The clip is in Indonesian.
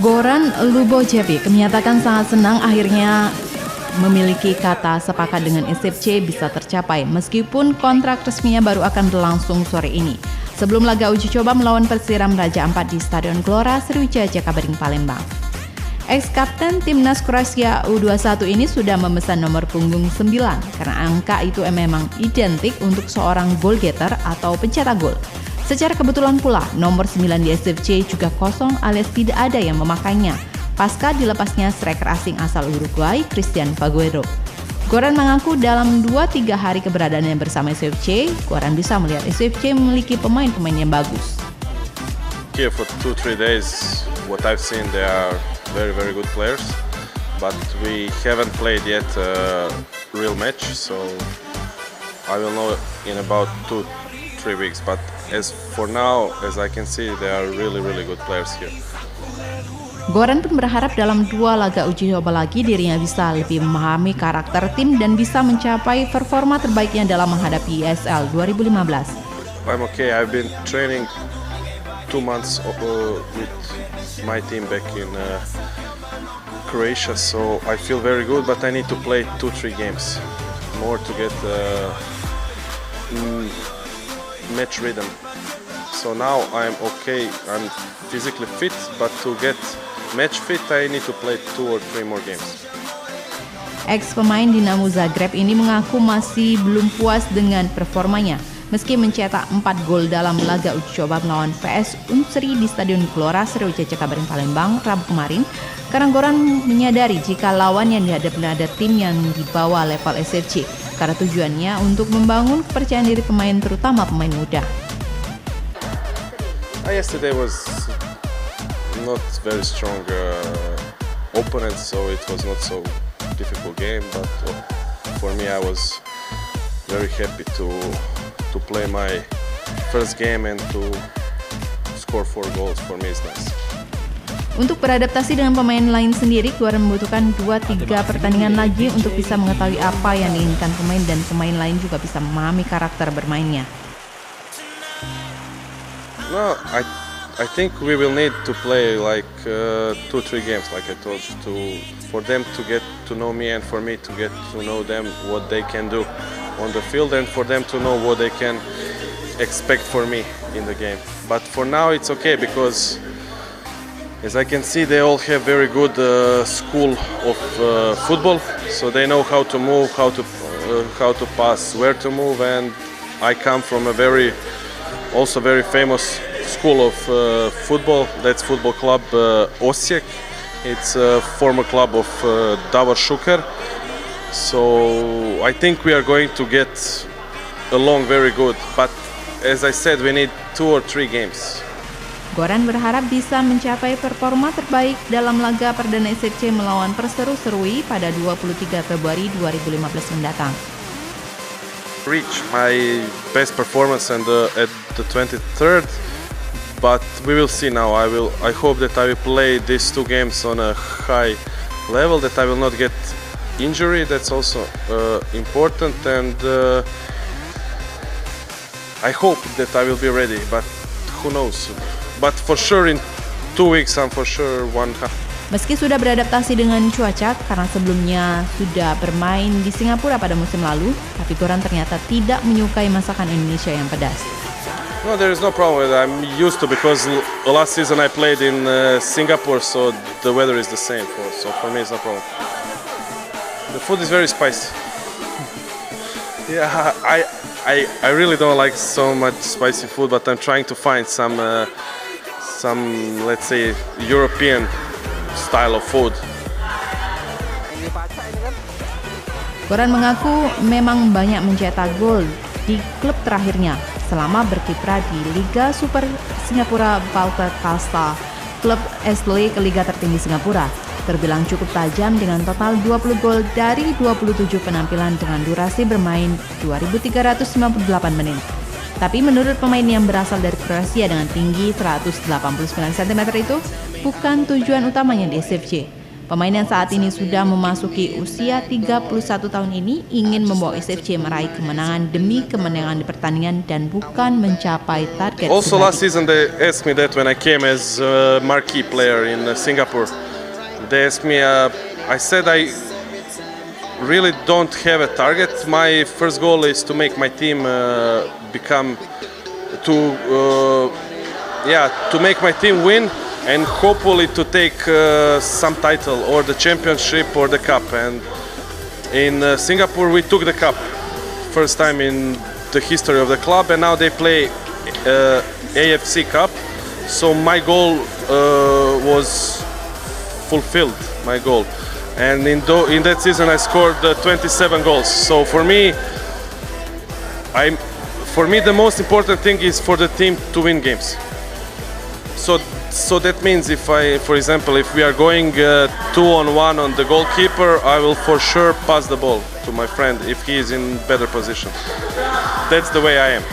Goran Lubojevic menyatakan sangat senang akhirnya memiliki kata sepakat dengan SFC bisa tercapai meskipun kontrak resminya baru akan berlangsung sore ini. Sebelum laga uji coba melawan Persiram Raja Ampat di Stadion Gelora Sriwijaya Jakabaring Palembang. Ex-kapten timnas Kroasia U21 ini sudah memesan nomor punggung 9 karena angka itu memang identik untuk seorang goal getter atau pencetak gol. Secara kebetulan pula, nomor 9 di SFC juga kosong alias tidak ada yang memakainya pasca dilepasnya striker asing asal Uruguay, Christian Figueiredo. Goran mengaku dalam 2-3 hari keberadaannya bersama SFC, Goran bisa melihat SFC memiliki pemain-pemain yang bagus. Here for 2-3 days, what I've seen, they are very good players, but we haven't played yet a real match, so I will know in about 2-3 weeks. But as for now, as I can see, they are really good players here. Goran pun berharap dalam 2 laga uji coba lagi dirinya bisa lebih memahami karakter tim dan bisa mencapai performa terbaiknya dalam menghadapi ESL 2015. I'm okay. I've been training 2 months with my team back in Croatia, so I feel very good, but I need to play 2-3 games more to get match rhythm. So now I'm okay, I'm physically fit, but to get match fit I need to play 2 or 3 more games. Ex-pemain Dinamo Zagreb ini mengaku masih belum puas dengan performanya. Meski mencetak 4 gol dalam laga uji coba melawan PS Unsri di Stadion Gelora Sriwijaya Jakabaring Palembang Rabu kemarin, karena Goran menyadari jika lawan yang dihadapi ada tim yang di bawah level SFC, karena tujuannya untuk membangun kepercayaan diri pemain terutama pemain muda. Yesterday was not very strong opponent, so it was not so difficult game, but for me I was very happy to play my first game and to score 4 goals. For me is nice. Untuk beradaptasi dengan pemain lain sendiri, Goran membutuhkan 2-3 pertandingan lagi untuk bisa mengetahui apa yang diinginkan pemain dan pemain lain juga bisa memahami karakter bermainnya. No, I think we will need to play like 2-3 games, like I told you, for them to get to know me and for me to get to know them, what they can do on the field, and for them to know what they can expect for me in the game. But for now it's okay because as I can see they all have very good school of football, so they know how to move, how to pass, where to move, and I come from a very famous school of football. That's football club Osijek. It's a former club of Davor Šuker. So I think we are going to get along very good. But as I said, we need 2 or 3 games. Goran berharap bisa mencapai performa terbaik dalam laga perdana SFC melawan Perseru Serui pada 23 Februari 2015 mendatang. Reach my best performance at the 23rd, but we will see now. I hope that I will play these 2 games on a high level, that I will not get injury. That's also important, and I hope that I will be ready, but who knows. But for sure in 2 weeks I'm for sure 100. Meski sudah beradaptasi dengan cuaca karena sebelumnya sudah bermain di Singapura pada musim lalu, tapi Goran ternyata tidak menyukai masakan Indonesia yang pedas. No, there is no problem with that. I'm used to, because last season I played in Singapore, so the weather is the same. So for me it's no problem. The food is very spicy. Yeah, I really don't like so much spicy food, but I'm trying to find some let's say European style of food. Goran mengaku memang banyak mencetak gol di klub terakhirnya selama berkiprah di Liga Super Singapura Balta Kasta, klub Ashley ke Liga tertinggi Singapura. Terbilang cukup tajam dengan total 20 gol dari 27 penampilan dengan durasi bermain 2.398 menit. Tapi menurut pemain yang berasal dari Kroasia dengan tinggi 189 cm itu bukan tujuan utamanya di SFC. Pemain yang saat ini sudah memasuki usia 31 tahun ini ingin membawa SFC meraih kemenangan demi kemenangan di pertandingan dan bukan mencapai target Also pribadi. last season they asked me that when I came as a marquee player in Singapore. They asked me, I said I really don't have a target. My first goal is to make my team to make my team win and hopefully to take some title or the championship or the cup. And in Singapore we took the cup, first time in the history of the club, and now they play AFC Cup. So my goal was fulfilled, my goal. And in that season I scored 27 goals. So for me the most important thing is for the team to win games. So that means if we are going 2-on-1 on the goalkeeper, I will for sure pass the ball to my friend if he is in better position. That's the way I am.